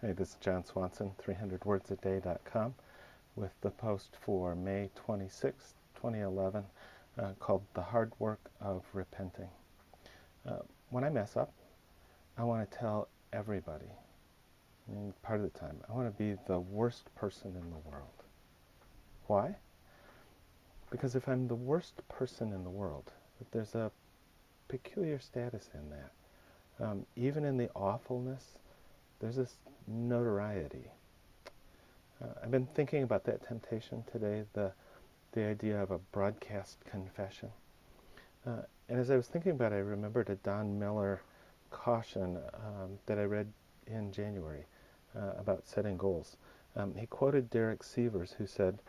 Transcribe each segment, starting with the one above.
Hey, this is John Swanson, 300wordsaday.com, with the post for May 26, 2011, called The Hard Work of Repenting. When I mess up, I want to tell everybody, part of the time, I want to be the worst person in the world. Why? Because if I'm the worst person in the world, there's a peculiar status in that. Even in the awfulness, there's this notoriety. I've been thinking about that temptation today, the idea of a broadcast confession. And as I was thinking about it, I remembered a Don Miller caution that I read in January about setting goals. He quoted Derek Sievers, who said,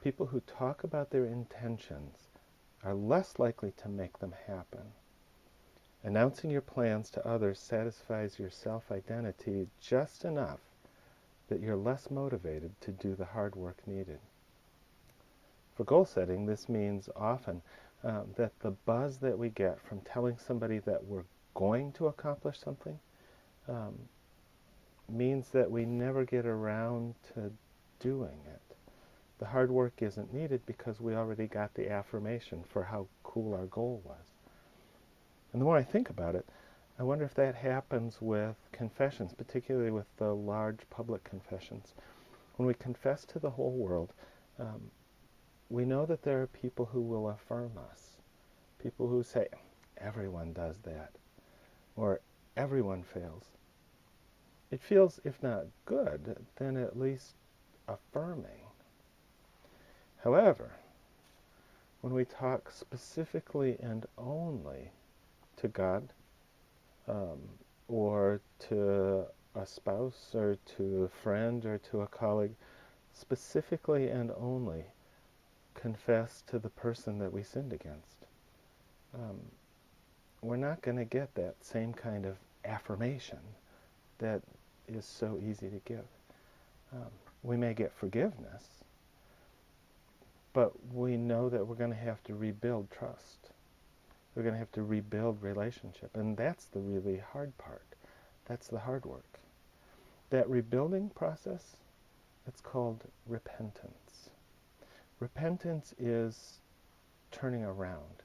"People who talk about their intentions are less likely to make them happen. Announcing your plans to others satisfies your self-identity just enough that you're less motivated to do the hard work needed." For goal setting, this means often that the buzz that we get from telling somebody that we're going to accomplish something means that we never get around to doing it. The hard work isn't needed because we already got the affirmation for how cool our goal was. And the more I think about it, I wonder if that happens with confessions, particularly with the large public confessions. When we confess to the whole world, we know that there are people who will affirm us. People who say, everyone does that, or everyone fails. It feels, if not good, then at least affirming. However, when we talk specifically and only to God, or to a spouse, or to a friend, or to a colleague, specifically and only confess to the person that we sinned against, we're not going to get that same kind of affirmation that is so easy to give. We may get forgiveness, but we know that we're going to have to rebuild trust. We're going to have to rebuild relationship, and that's the really hard part. That's the hard work. That rebuilding process, it's called repentance. Repentance is turning around.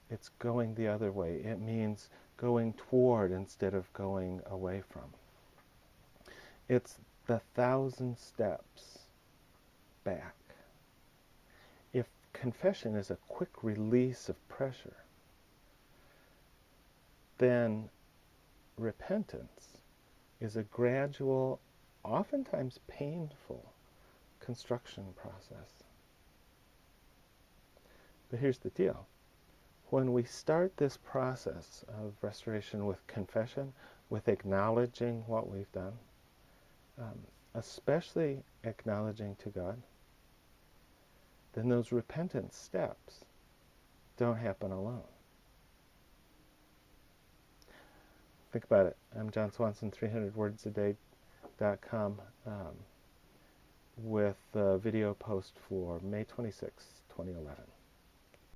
It's going the other way. It means going toward instead of going away from. It's the 1,000 steps back. If confession is a quick release of pressure, then repentance is a gradual, oftentimes painful, construction process. But here's the deal. When we start this process of restoration with confession, with acknowledging what we've done, especially acknowledging to God, then those repentance steps don't happen alone. Think about it. I'm John Swanson, 300wordsaday.com, with a video post for May 26, 2011.